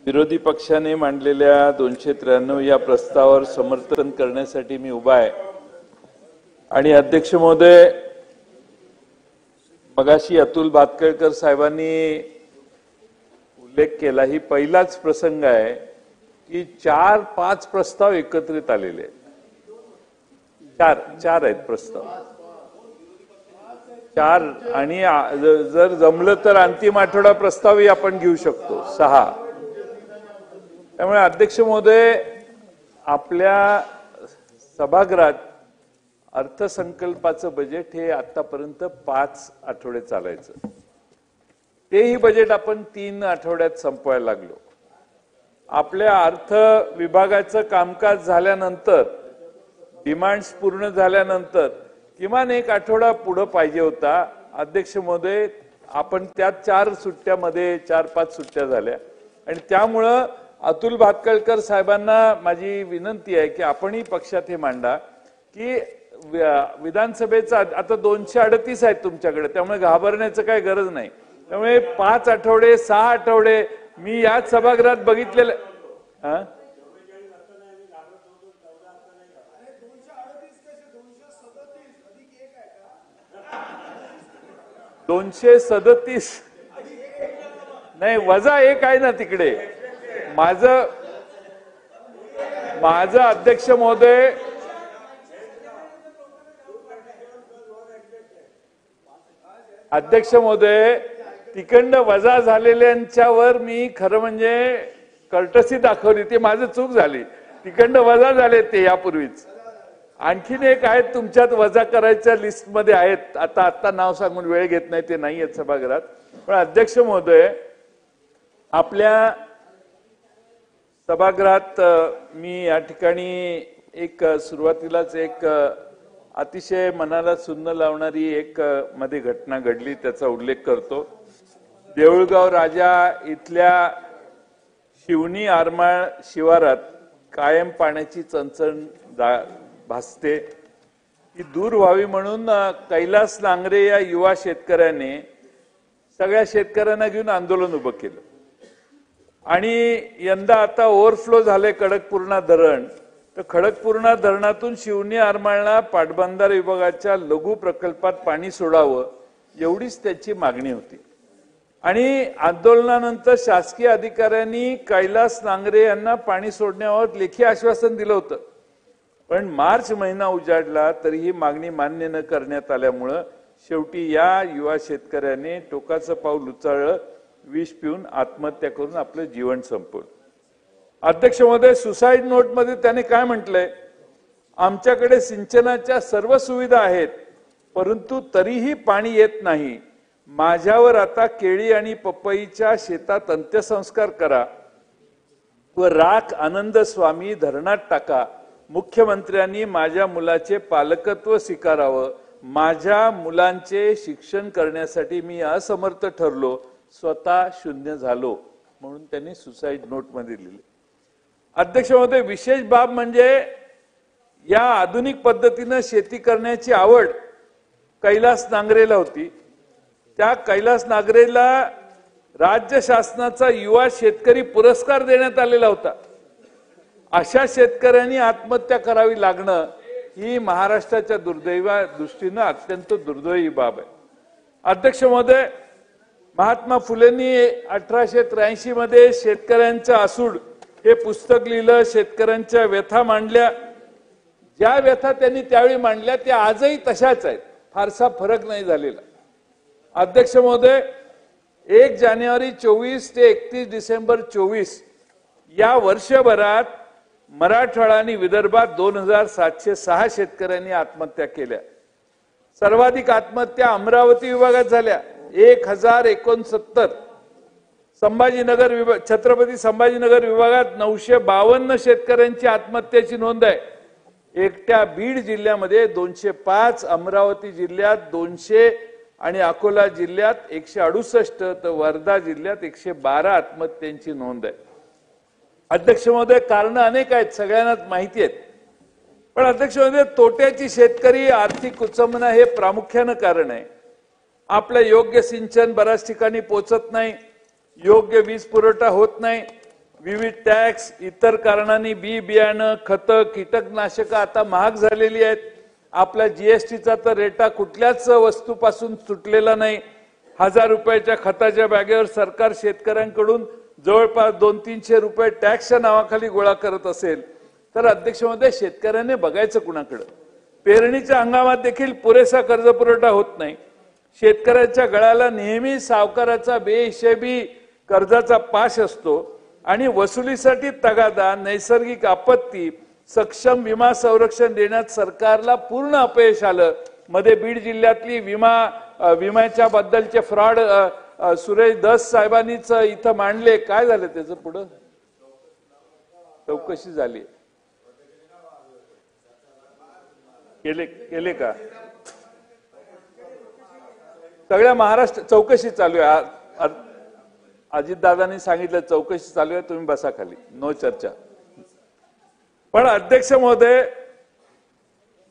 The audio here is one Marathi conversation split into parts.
विरोधी पक्षाने मांडलेल्या 293 या प्रस्तावावर समर्थन करण्यासाठी मी उभा आहे। आणि अध्यक्ष महोदय, मगाशी अतुल भातखळकर साहेबांनी उल्लेख केला, ही पहिलाच प्रसंग आहे की 4-5 प्रस्ताव एकत्रित आलेले आहेत। चार आहेत प्रस्ताव, 4 आणि जर जमलं तर अंतिम आठवडा प्रस्तावही आपण घेऊ शकतो 6। त्यामुळे अध्यक्ष महोदय, आपल्या सभागृहात अर्थसंकल्पाचं बजेट हे आतापर्यंत 5 आठवडे चालायचं, तेही बजेट आपण 3 आठवड्यात संपवायला लागलो। आपल्या अर्थ विभागाचं कामकाज झाल्यानंतर, डिमांड्स पूर्ण झाल्यानंतर किमान 1 आठवडा पुढे पाहिजे होता। अध्यक्ष महोदय, आपण त्या 4 सुट्ट्यामध्ये 4-5 सुट्ट्या झाल्या आणि त्यामुळं अतुल भातखळकर साहेबांना माझी विनंती आहे की आपणही पक्षात हे मांडा की विधानसभेचा आता 238 आहेत तुमच्याकडे, त्यामुळे घाबरण्याचं काही गरज नाही। त्यामुळे 5 आठवडे 6 आठवडे मी याच सभागृहात बघितलेलं 237 नाही, -1 आहे ना तिकडे। माझं अध्यक्ष महोदय, तिकडनं वजा झालेल्यांच्यावर मी खरं म्हणजे कर्टसी दाखवली, ती माझी चूक झाली। तिकडनं वजा झाले ते यापूर्वीच। आणखीन एक आहेत तुमच्यात वजा करायच्या लिस्टमध्ये आहेत, आता नाव सांगून वेळ घेत नाही, ते नाही आहेत सभागृहात। पण अध्यक्ष महोदय, आपल्या सभागृहात मी या ठिकाणी एक सुरुवातीलाच एक अतिशय मनाला सुन्न लावणारी एक मध्ये घटना घडली, त्याचा उल्लेख करतो। देऊळगाव राजा इथल्या शिवणी आरमाळ शिवारात कायम पाण्याची चणचण भासते, ती दूर व्हावी म्हणून कैलास नांगरे या युवा शेतकऱ्याने सगळ्या शेतकऱ्यांना घेऊन आंदोलन उभं केलं। आणि यंदा आता ओव्हरफ्लो झाले खडकपूर्णा धरण, तर खडकपूर्णा धरणातून शिवणी आरमाळला पाटबंधारे विभागाच्या लघु प्रकल्पात पाणी सोडावं, एवढीच त्याची मागणी होती। आणि आंदोलनानंतर शासकीय अधिकाऱ्यांनी कैलास नांगरे यांना पाणी सोडण्यावर लेखी आश्वासन दिलं होतं, पण मार्च महिना उजाडला तरी ही मागणी मान्य न करण्यात आल्यामुळं शेवटी या युवा शेतकऱ्याने टोकाचं पाऊल उचललं, विष पिऊन आत्महत्या करून आपलं जीवन संपवलं। अध्यक्ष महोदय, सुसाईड नोट मध्ये त्याने काय म्हटलंय, आमच्याकडे सिंचनाच्या सर्व सुविधा आहेत, परंतु तरीही पाणी येत नाही। माझ्यावर आता केळी आणि पपईच्या शेतात अंत्यसंस्कार करा व राख आनंद स्वामी धरणात टाका। मुख्यमंत्र्यांनी माझ्या मुलाचे पालकत्व स्वीकारावं। माझ्या मुलांचे शिक्षण करण्यासाठी मी असमर्थ ठरलो, स्वतः शून्य झालो, म्हणून त्यांनी सुसाईड नोट मध्ये लिहिले। अध्यक्ष महोदय, विशेष बाब म्हणजे या आधुनिक पद्धतीने शेती करण्याची आवड कैलास नांगरेला होती। त्या कैलास नांगरेला राज्य शासनाचा युवा शेतकरी पुरस्कार देण्यात आलेला होता। अशा शेतकऱ्यांनी आत्महत्या करावी लागणं ही महाराष्ट्राच्या दुर्दैवा दृष्टीने अत्यंत दुर्दैवी बाब आहे। अध्यक्ष महोदय, महात्मा फुलेंनी 1883 मध्ये शेतकऱ्यांचा आसूड हे पुस्तक लिहिलं, शेतकऱ्यांच्या व्यथा मांडल्या। ज्या व्यथा त्यांनी त्यावेळी मांडल्या त्या आजही तशाच आहेत, फारसा फरक नाही झालेला। अध्यक्ष महोदय, 1 जानेवारी 24 ते 31 डिसेंबर 24 या वर्षभरात मराठवाडा आणि विदर्भात 2706 शेतकऱ्यांनी आत्महत्या केल्या। सर्वाधिक आत्महत्या अमरावती विभागात झाल्या, 1069। संभाजीनगर विभाग, छत्रपती संभाजीनगर विभागात 952 शेतकऱ्यांची आत्महत्येची नोंद आहे। एकट्या बीड जिल्ह्यामध्ये 205, अमरावती जिल्ह्यात 200 आणि अकोला जिल्ह्यात 168, तर वर्धा जिल्ह्यात 112 आत्महत्यांची नोंद आहे। अध्यक्ष महोदय, कारण अनेक आहेत, सगळ्यांना माहिती आहेत, पण अध्यक्ष महोदय, तोट्याची शेतकरी आर्थिक कुचंबना हे प्रामुख्याने कारण आहे। आपलं योग्य सिंचन बऱ्याच ठिकाणी पोहोचत नाही, योग्य वीज पुरवठा होत नाही, विविध टॅक्स, इतर कारणांनी बियाणं, खतं, कीटकनाशक आता महाग झालेली आहेत. आपला जीएसटीचा तर रेटा कुठल्याच वस्तूपासून सुटलेला नाही. 1000 रुपयाच्या खताच्या बॅगेवर सरकार शेतकऱ्यांकडून जवळपास 200-300 रुपये टॅक्सच्या नावाखाली गोळा करत असेल तर अध्यक्ष महोदय, शेतकऱ्याने बघायचं कुणाकडे? पेरणीच्या हंगामात देखील पुरेसा कर्जपुरवठा होत नाही. शेतकऱ्याच्या गळ्याला नेहमी सावकाराचा बेहिशेबी कर्जाचा पाश असतो आणि वसुलीसाठी तगादा, नैसर्गिक आपत्ती, सक्षम विमा संरक्षण देण्यात सरकारला पूर्ण अपयश आलं. मध्ये बीड जिल्ह्यातली विम्याच्या बद्दलचे फ्रॉड सुरेश दस साहेबांनीच इथं मांडले. काय झालं त्याचं पुढं? चौकशी झाली? केले का? सगळ्या महाराष्ट्र चौकशी चालू आहे. अजितदादांनी सांगितलं चौकशी चालू आहे, तुम्ही बसा खाली, नो चर्चा. पण अध्यक्ष महोदय,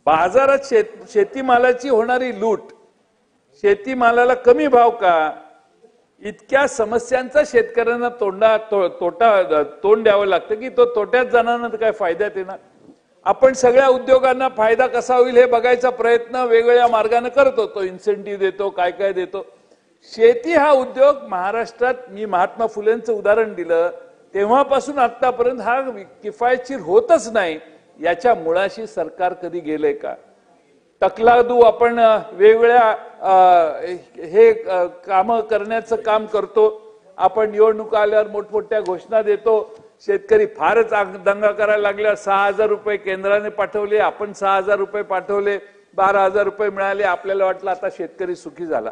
बाजारात शेतीमालाची होणारी लूट, शेतीमालाला कमी भाव का, इतक्या समस्यांचा शेतकऱ्यांना तोंड द्यावं लागतं की तो तोट्यात जाणार काय फायद्यात येणार. आपण सगळ्या उद्योगांना फायदा कसा होईल हे बघायचा प्रयत्न वेगवेगळ्या मार्गाने करतो. तो इन्सेंटिव्ह देतो, काय काय देतो. शेती हा उद्योग महाराष्ट्रात, मी महात्मा फुलेंचं उदाहरण दिलं, तेव्हापासून आतापर्यंत हा किफायतशीर होतच नाही. याच्या मुळाशी सरकार कधी गेलंय का? तकलादू आपण वेगवेगळ्या हे काम करण्याचं काम करतो. आपण निवडणुका आल्यावर मोठमोठ्या घोषणा देतो. शेतकरी फारच दंगा करायला लागल्या. 6000 रुपये केंद्राने पाठवले, आपण 6000 रुपये पाठवले, 12000 रुपये मिळाले. आपल्याला वाटलं आता शेतकरी सुखी झाला.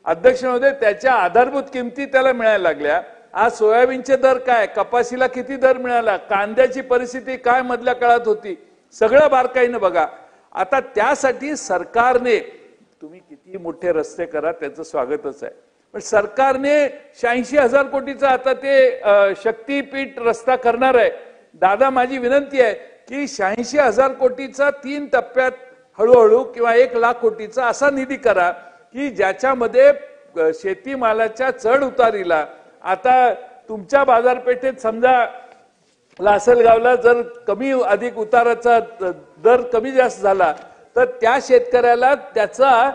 अध्यक्ष महोदय, त्याच्या आधारभूत किमती त्याला मिळायला लागल्या. आज सोयाबीनचे दर काय, कपाशीला किती दर मिळाला, कांद्याची परिस्थिती काय मधल्या काळात होती, सगळं बारकाईनं बघा. आता त्यासाठी सरकारने, तुम्ही किती मोठे रस्ते करा त्याचं स्वागतच आहे, पण सरकारने 86,000 कोटीचा आता ते शक्तीपीठ रस्ता करणार आहे. दादा, माझी विनंती आहे की 86,000 कोटीचा 3 टप्प्यात हळूहळू किंवा 1,00,000 कोटीचा असा निधी करा की ज्याच्यामध्ये शेतीमालाच्या चढ उतारीला, आता तुमच्या बाजारपेठेत समजा लासलगावला जर कमी अधिक उताराचा दर कमी जास्त झाला तर त्या शेतकऱ्याला त्याचा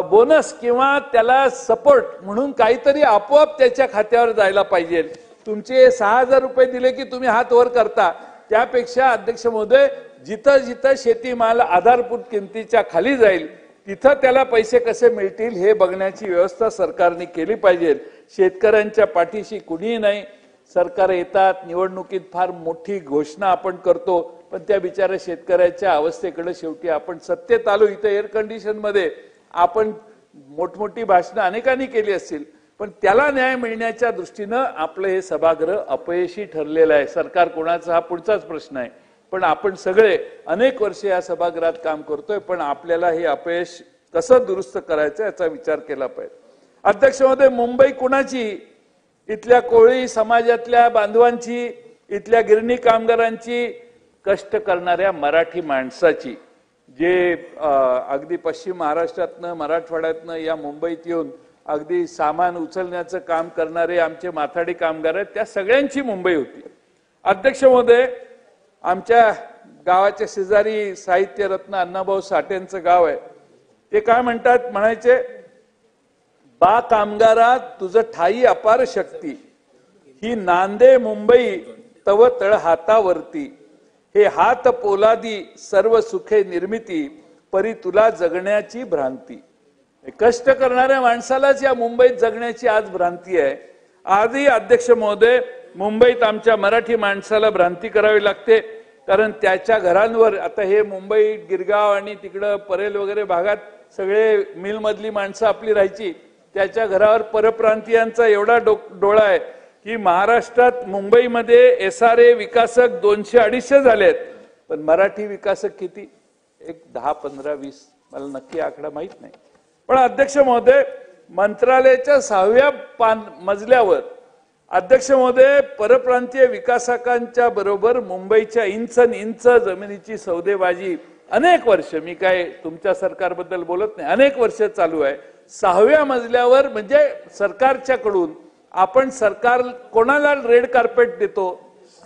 बोनस किंवा त्याला सपोर्ट म्हणून काहीतरी आपोआप त्याच्या खात्यावर जायला पाहिजे. तुमचे 6,000 रुपये दिले की तुम्ही हात वर करता, त्यापेक्षा अध्यक्ष महोदय, जिथं जिथं शेतीमाल आधारभूत किमतीच्या खाली जाईल तिथं त्याला पैसे कसे मिळतील हे बघण्याची व्यवस्था सरकारने केली पाहिजे. शेतकऱ्यांच्या पाठीशी कुणीही नाही. सरकार येतात, निवडणुकीत फार मोठी घोषणा आपण करतो, पण त्या बिचाऱ्या शेतकऱ्याच्या अवस्थेकडे शेवटी आपण सत्तेत आलो. इथं एअर कंडिशन मध्ये आपण मोठमोठी भाषणं अनेकांनी केली असतील, पण त्याला न्याय मिळण्याच्या दृष्टीनं आपलं हे सभागृह अपयशी ठरलेलं आहे. सरकार कोणाचा हा पुढचाच प्रश्न आहे, पण आपण सगळे अनेक वर्ष या सभागृहात काम करतोय, पण आपल्याला हे अपयश कसं दुरुस्त करायचं याचा विचार केला पाहिजे. अध्यक्ष महोदय, मुंबई कुणाची? इथल्या कोळी समाजातल्या बांधवांची, इथल्या गिरणी कामगारांची, कष्ट करणाऱ्या मराठी माणसाची, जे अगदी पश्चिम महाराष्ट्रातनं, मराठवाड्यातनं या मुंबईत येऊन अगदी सामान उचलण्याचं काम करणारे आमचे माथाडी कामगार आहेत, त्या सगळ्यांची मुंबई होती. अध्यक्ष महोदय, आमच्या गावाच्या शेजारी साहित्य रत्न अण्णाभाऊ साठेंचं गाव आहे. ते काय म्हणतात, म्हणायचे, बा कामगारा तुझं ठाई अपार शक्ती, ही नांदे मुंबई तव तळ हातावरती, हे हात पोलादी सर्व सुखे निर्मिती, परी तुला जगण्याची भ्रांती. कष्ट करणाऱ्या माणसालाच या मुंबईत जगण्याची आज भ्रांती आहे. आजही अध्यक्ष महोदय, मुंबईत आमच्या मराठी माणसाला भ्रांती करावी लागते, कारण त्याच्या घरांवर, आता हे मुंबई गिरगाव आणि तिकडं परेल वगैरे भागात सगळे मिल मधली माणसं आपली राहायची, त्याच्या घरावर परप्रांतीयांचा एवढा डोळा आहे की महाराष्ट्रात मुंबईमध्ये SRA विकासक 200-250 झालेत, पण मराठी विकासक किती? एक 10, 15, 20, मला नक्की आकडा माहित नाही. पण अध्यक्ष महोदय, मंत्रालयाच्या 6व्या मजल्यावर अध्यक्ष महोदय, परप्रांतीय विकासकांच्या बरोबर मुंबईच्या इंच जमिनीची सौदेबाजी अनेक वर्ष, मी काय तुमच्या सरकारबद्दल बोलत नाही, अनेक वर्ष चालू आहे. 6व्या मजल्यावर म्हणजे सरकारच्याकडून आपण सरकार कोणाला रेड कार्पेट देतो?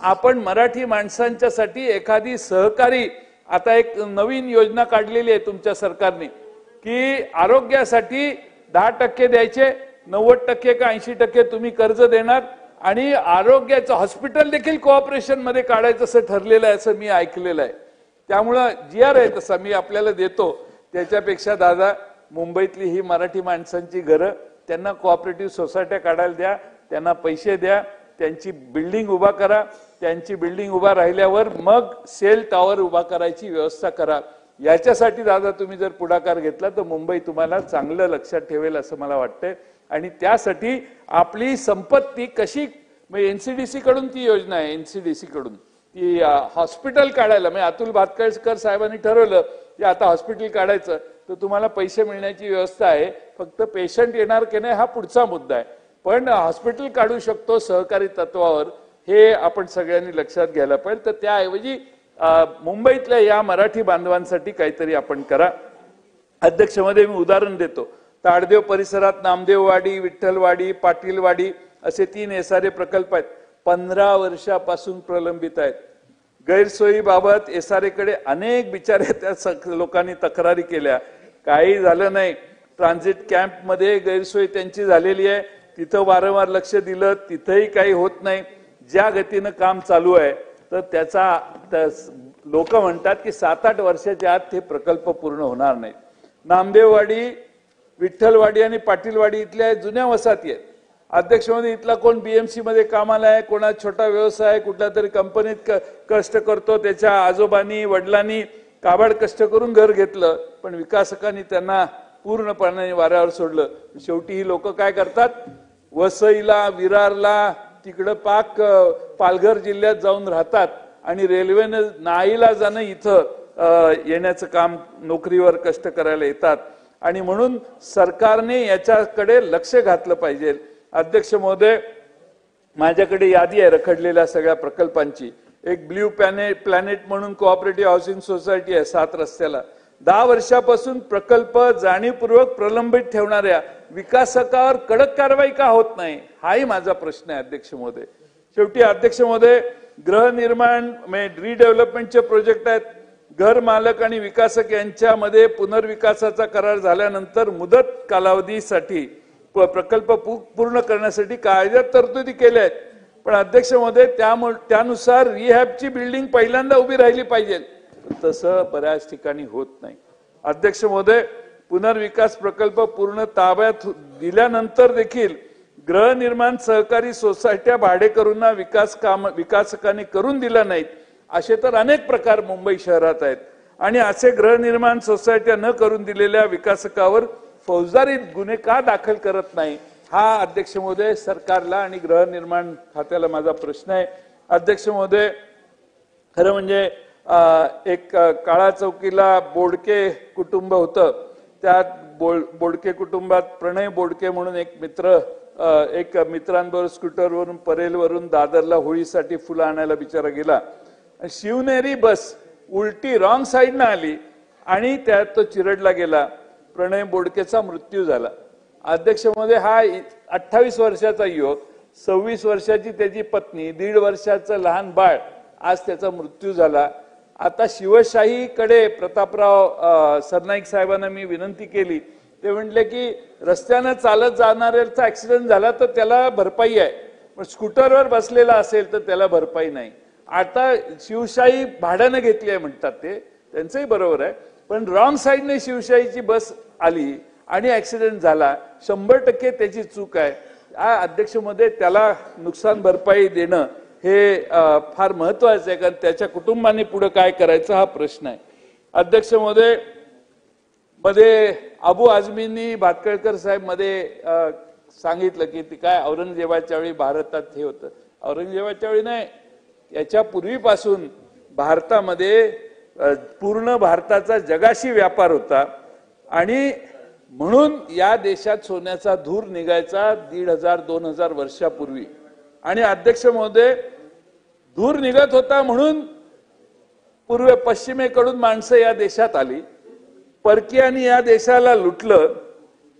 आपण मराठी माणसांच्यासाठी एखादी सहकारी, आता एक नवीन योजना काढलेली आहे तुमच्या सरकारने की आरोग्यासाठी 10% द्यायचे, 90% का 80% तुम्ही कर्ज देणार आणि आरोग्याचं हॉस्पिटल देखील कोऑपरेशन मध्ये काढायचं असं ठरलेलं आहे, असं मी ऐकलेलं आहे. त्यामुळं GR आहे तसा मी आपल्याला देतो. त्याच्यापेक्षा दादा मुंबईतली ही मराठी माणसांची घरं, त्यांना कोऑपरेटिव्ह सोसायट्या काढायला द्या, त्यांना पैसे द्या, त्यांची बिल्डिंग उभा करा, त्यांची बिल्डिंग उभा राहिल्यावर मग सेल टॉवर उभा करायची व्यवस्था करा. याच्यासाठी दादा तुम्ही जर पुढाकार घेतला तर मुंबई तुम्हाला चांगलं लक्षात ठेवेल असं मला वाटतंय. आणि त्यासाठी आपली संपत्ती कशी, NCDC कडून ती योजना आहे, NCDC कडून ती हॉस्पिटल काढायला, म्हणजे अतुल भातखळकर साहेबांनी ठरवलं की आता हॉस्पिटल काढायचं तर तुम्हाला पैसे मिळण्याची व्यवस्था आहे. फक्त पेशंट येणार की नाही हा पुढचा मुद्दा आहे, पण हॉस्पिटल काढू शकतो सहकारी तत्वावर, हे आपण सगळ्यांनी लक्षात घ्यायला पाहिजे. तर त्याऐवजी मुंबईतल्या या मराठी बांधवांसाठी काहीतरी आपण करा. अध्यक्षमध्ये मी उदाहरण देतो. ताडदेव परिसरात नामदेववाडी, विठ्ठलवाडी, पाटीलवाडी असे 3 SRA प्रकल्प आहेत. 15 वर्षापासून प्रलंबित आहेत. गैरसोयीबाबत SRA कडे अनेक बिचारे त्या लोकांनी तक्रारी केल्या, काही झालं नाही. ट्रान्झिट कॅम्प मध्ये गैरसोय त्यांची झालेली आहे, तिथं वारंवार लक्ष दिलं, तिथंही काही होत नाही. ज्या गतीनं काम चालू आहे तर त्याचा लोक म्हणतात की 7-8 वर्षाच्या आत ते प्रकल्प पूर्ण होणार नाहीत. नामदेववाडी, विठ्ठलवाडी आणि पाटीलवाडी इथल्या जुन्या वसाहती आहेत. अध्यक्षमध्ये इथला कोण BMC मध्ये कामाला आहे, कोणा छोटा व्यवसाय कुठल्या तरी कंपनीत कष्ट करतो, त्याच्या आजोबांनी वडिलांनी काबाड कष्ट करून घर घेतलं, पण विकासकांनी त्यांना पूर्णपणे वाऱ्यावर सोडलं. शेवटी ही लोक काय करतात, वसईला, विरारला, तिकडं पालघर जिल्ह्यात जाऊन राहतात आणि रेल्वेनं नाईलाजानं इथं येण्याचं काम, नोकरीवर कष्ट करायला येतात. आणि म्हणून सरकारने याच्याकडे लक्ष घातलं पाहिजे. अध्यक्ष महोदय, माझ्याकडे यादी आहे रखडलेल्या सगळ्या प्रकल्पांची. एक ब्ल्यू प्लॅनेट म्हणून कोऑपरेटिव्ह हाऊसिंग सोसायटी आहे 7 रस्त्याला. 10 वर्षापासून प्रकल्प जाणीवपूर्वक प्रलंबित ठेवणाऱ्या विकासकावर कडक कारवाई का होत नाही, हाही माझा प्रश्न आहे अध्यक्ष महोदय. शेवटी अध्यक्ष महोदय, गृहनिर्माण रिडेव्हलपमेंटचे प्रोजेक्ट आहेत. घर मालक आणि विकासक यांच्यामध्ये पुनर्विकासाचा करार झाल्यानंतर मुदत कालावधीसाठी प्रकल्प पूर्ण करण्यासाठी कायद्यात तरतुदी केल्या आहेत. पण अध्यक्ष महोदय, त्यानुसार रिहॅबची बिल्डिंग पहिल्यांदा उभी राहिली पाहिजे, तसं बऱ्याच ठिकाणी होत नाही. अध्यक्ष महोदय, पुनर्विकास प्रकल्प पूर्ण ताब्यात दिल्यानंतर देखील गृहनिर्माण सहकारी सोसायट्या भाडेकरूंना विकासकांनी करून दिल्या नाहीत, असे तर अनेक प्रकार मुंबई शहरात आहेत. आणि असे गृहनिर्माण सोसायट्या न करून दिलेल्या विकासकावर फौजदारी गुन्हे का दाखल करत नाही, हा अध्यक्ष महोदय सरकारला आणि गृहनिर्माण खात्याला माझा प्रश्न आहे. अध्यक्ष महोदय, खरं म्हणजे एक काळा चौकीला बोडके कुटुंब होतं. त्यात बोडके कुटुंबात प्रणय बोडके म्हणून एक मित्रांबरोबर स्कूटरवरून परेलवरून दादरला होळीसाठी फुलं आणायला बिचारा गेला. शिवनेरी बस उलटी रॉंग साईडनं आली आणि त्यात तो चिरडला गेला. प्रणय बोडकेचा मृत्यू झाला. अध्यक्ष महोदय, हा 28 वर्षाचा युवक, 26 वर्षाची त्याची पत्नी, 1.5 वर्षाचं लहान बाळ, आज त्याचा मृत्यू झाला. आता शिवशाहीकडे प्रतापराव सरनाईक साहेबांना मी विनंती केली. ते म्हटले की रस्त्यानं चालत जाणाऱ्याचा ऍक्सिडेंट झाला तर त्याला भरपाई आहे, पण स्कूटरवर बसलेला असेल तर त्याला भरपाई नाही. आता शिवशाही भाड्यानं घेतली आहे म्हणतात, ते त्यांचंही बरोबर आहे, पण रॉंग साईडने शिवशाहीची बस आली आणि ऍक्सिडेंट झाला. 100% त्याची चूक आहे. अध्यक्ष महोदय, त्याला नुकसान भरपाई देणं हे फार महत्वाचं आहे, कारण त्याच्या कुटुंबाने पुढे काय करायचं हा प्रश्न आहे. अध्यक्ष महोदय, मध्ये अबू आझमींनी भातखळकर साहेब मध्ये सांगितलं की ती काय औरंगजेबाच्या वेळी भारतात हे होतं. औरंगजेबाच्या वेळी नाही, याच्या पूर्वीपासून भारतामध्ये पूर्ण भारताचा जगाशी व्यापार होता आणि म्हणून या देशात सोन्याचा धूर निघायचा 1500-2000 वर्षापूर्वी. आणि अध्यक्ष महोदय, धूर निघत होता म्हणून पश्चिमेकडून माणसं या देशात आली, परकीयांनी या देशाला लुटलं,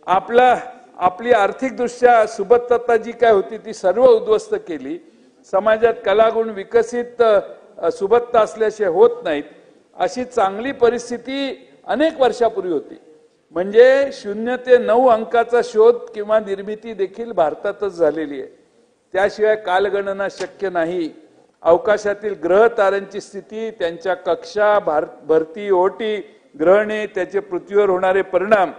आपली आर्थिक दृष्ट्या सुबत्तता जी काय होती ती सर्व उद्ध्वस्त केली. समाजात कलागुण विकसित सुबत्ता असल्याशिवाय होत नाहीत, अशी चांगली परिस्थिती अनेक वर्षापूर्वी होती. म्हणजे 0 ते 9 अंकाचा शोध किंवा निर्मिती देखील भारतातच झालेली आहे. त्याशिवाय कालगणना शक्य नाही. अवकाशातील ग्रह ताऱ्यांची स्थिती, त्यांच्या कक्षा, भरती, ओटी, ग्रहणे, त्याचे पृथ्वीवर होणारे परिणाम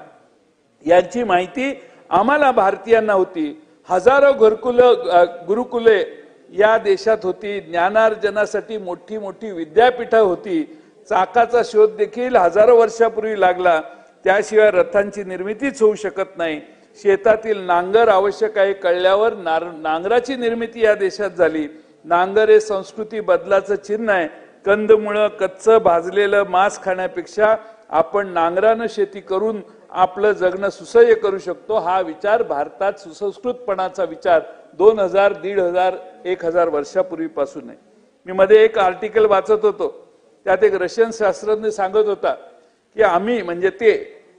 यांची माहिती आम्हाला भारतीयांना होती. हजारो गुरुकुले या देशात होती. ज्ञानार्जनासाठी मोठी मोठी विद्यापीठं होती. चाकाचा शोध देखील हजारो वर्षापूर्वी लागला. त्याशिवाय रथांची निर्मितीच होऊ शकत नाही. शेतातील नांगर आवश्यक आहे कळल्यावर नांगराची निर्मिती या देशात झाली. नांगर हे संस्कृती बदलाचं चिन्ह आहे. कंदमुळं, कच्चं भाजलेलं मांस खाण्यापेक्षा आपण नांगरानं शेती करून आपलं जगणं सुसह्य करू शकतो. हा विचार भारतात सुसंस्कृतपणाचा विचार 2000, 1500, 1000 वर्षापूर्वीपासून आहे. मी मध्ये एक आर्टिकल वाचत होतो. त्यात एक रशियन शास्त्रज्ञ सांगत होता की आम्ही म्हणजे ते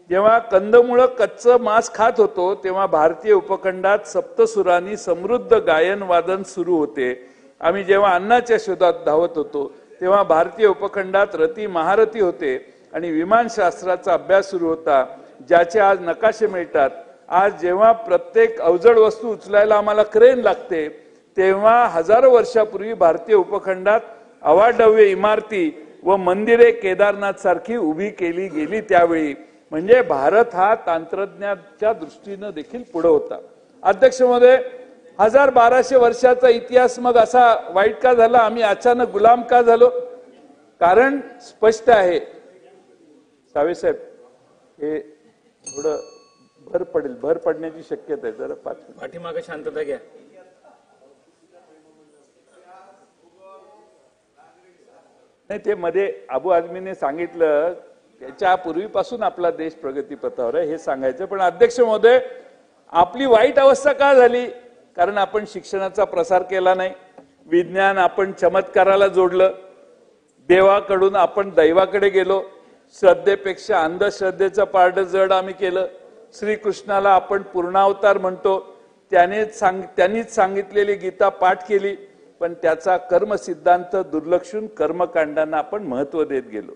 जेव्हा कंदमुळं कच्चं मांस खात होतो तेव्हा भारतीय उपखंडात सप्तसुरांनी समृद्ध गायन वादन सुरू होते. आम्ही जेव्हा अन्नाच्या शोधात धावत होतो तेव्हा भारतीय उपखंडात रती महारथी होते आणि विमानशास्त्राचा अभ्यास सुरू होता, ज्याचे आज नकाशे मिळतात. आज जेव्हा प्रत्येक अवजड वस्तू उचलायला आम्हाला क्रेन लागते, तेव्हा हजारो वर्षापूर्वी भारतीय उपखंडात अवाढव्य इमारती व मंदिरे केदारनाथ सारखी उभी केली गेली. त्यावेळी म्हणजे भारत हा तंत्रज्ञानाच्या दृष्टीने देखील पुढे होता. अध्यक्ष महोदय, 1200 वर्षाचा इतिहास मग असा वाईट का झाला? आम्ही अचानक गुलाम का झालो? कारण स्पष्ट आहे. सावे साहेब, हे थोडं भर पडण्याची शक्यता आहे. जरा 5 मिनिट पाठीमागे शांतता घ्या. नाही, ते मध्ये अबू आझमीने सांगितलं, त्याच्या पूर्वीपासून आपला देश प्रगतीपथावर आहे हे सांगायचं. पण अध्यक्ष महोदय, आपली वाईट अवस्था का झाली? कारण आपण शिक्षणाचा प्रसार केला नाही. विज्ञान आपण चमत्काराला जोडलं. देवाकडून आपण दैवाकडे गेलो. श्रद्धेपेक्षा अंधश्रद्धेचं पारडं जड आम्ही केलं. श्रीकृष्णाला आपण पूर्णावतार म्हणतो. त्यांनीच सांगितलेली गीता पाठ केली, पण त्याचा कर्म सिद्धांत दुर्लक्षून कर्मकांडांना आपण महत्व देत गेलो.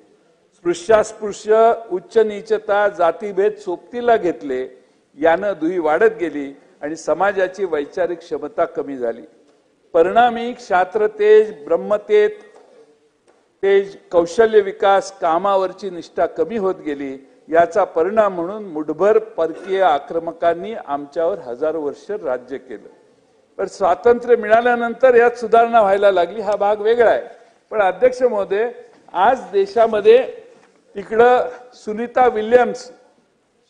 स्पृश्यास्पृश्य, उच्च नीचता, जातीभेद सोबतीला घेतले. यानं दुही वाढत गेली आणि समाजाची वैचारिक क्षमता कमी झाली. परिणामी क्षात्र तेज, ब्रह्मतेज तेज, कौशल्य विकास, कामावरची निष्ठा कमी होत गेली. याचा परिणाम म्हणून मुठभर परकीय आक्रमकांनी आमच्यावर हजारो वर्ष राज्य केलं. पण स्वातंत्र्य मिळाल्यानंतर यात सुधारणा व्हायला लागली. हा भाग वेगळा आहे. पण अध्यक्ष महोदय, आज देशामध्ये इकडं सुनीता विल्यम्स,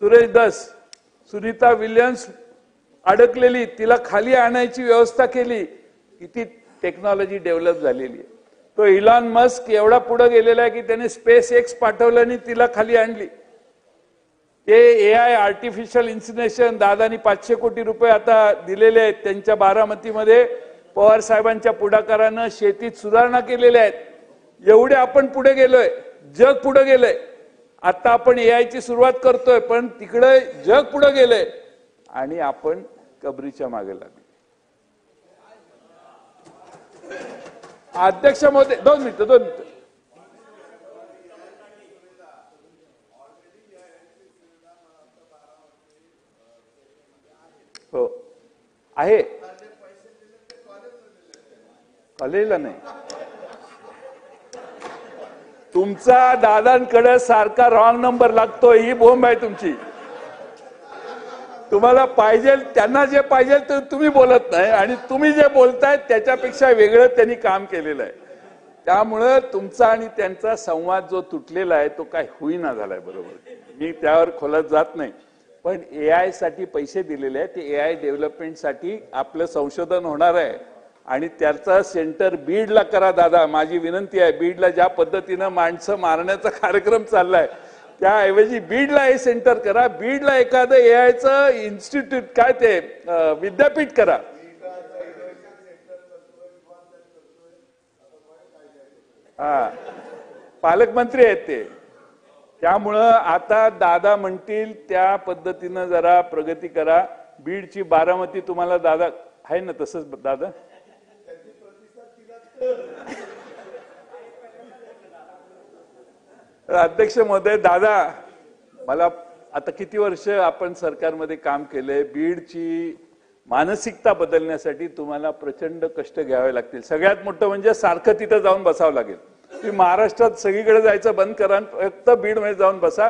सुरेश दस, सुनीता विल्यम्स अडकलेली, तिला खाली आणायची व्यवस्था केली. किती टेक्नॉलॉजी डेव्हलप झालेली आहे. तो इलॉन मस्क एवढा पुढे गेलेला आहे की त्याने स्पेस एक्स पाठवलं आणि तिला खाली आणली. ते AI आर्टिफिशियल इन्सिनेशन दादानी 500 कोटी रुपये आता दिलेले आहेत. त्यांच्या बारामतीमध्ये पवार साहेबांच्या पुढाकारानं शेतीत सुधारणा केलेल्या आहेत. एवढे आपण पुढे गेलोय, जग पुढे गेलंय. आता आपण AI ची सुरुवात करतोय, पण तिकडे जग पुढे गेलंय आणि आपण कबरीच्या मागे लागलो. अध्यक्ष महोदय, 2 मिनिटं. हो आहे, कॉलेजला नाही. तुमचा दादांकडे सारखा रॉंग नंबर लागतोय, ही बोंब आहे तुमची. तुम्हाला पाहिजे, त्यांना जे पाहिजे ते तुम्ही बोलत नाही आणि तुम्ही जे बोलताय त्याच्यापेक्षा वेगळं त्यांनी काम केलेलं आहे. त्यामुळं तुमचा आणि त्यांचा संवाद जो तुटलेला आहे तो काय होईना झालाय. बरोबर, मी त्यावर खोलात जात नाही. पण AI साठी पैसे दिलेले आहेत. ते AI डेव्हलपमेंटसाठी आपलं संशोधन होणार आहे आणि त्याचा सेंटर बीडला करा दादा. माझी विनंती आहे. बीडला ज्या पद्धतीनं माणसं मारण्याचा कार्यक्रम चाललाय त्याऐवजी बीडला हे सेंटर करा. बीडला एखादं AIचं इन्स्टिट्यूट, काय ते विद्यापीठ करा. हा, पालकमंत्री आहेत ते. त्यामुळं आता दादा म्हणतील त्या पद्धतीनं जरा प्रगती करा. बीडची बारामती तुम्हाला दादा आहे ना, तसंच दादा अध्यक्ष महोदय, दादा, मला आता किती वर्ष आपण सरकारमध्ये काम केलंय, बीडची मानसिकता बदलण्यासाठी तुम्हाला प्रचंड कष्ट घ्यावे लागतील. सगळ्यात मोठं म्हणजे सारखं तिथं जाऊन बसावं लागेल. तुम्ही महाराष्ट्रात सगळीकडे जायचं बंद करा, फक्त बीडमध्ये जाऊन बसा.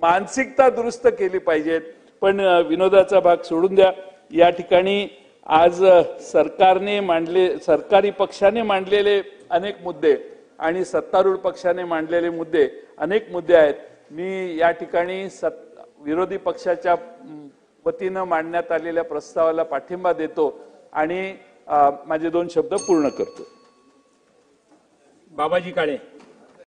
मानसिकता दुरुस्त केली पाहिजे. पण विनोदाचा भाग सोडून द्या. या ठिकाणी आज सरकारी पक्षाने मांडलेले अनेक मुद्दे आणि सत्तारूढ पक्षाने मांडलेले मुद्दे अनेक मुद्दे आहेत. मी या ठिकाणी विरोधी पक्षाच्या वतीनं मांडण्यात आलेल्या प्रस्तावाला पाठिंबा देतो आणि माझे 2 शब्द पूर्ण करतो. बाबाजी काळे.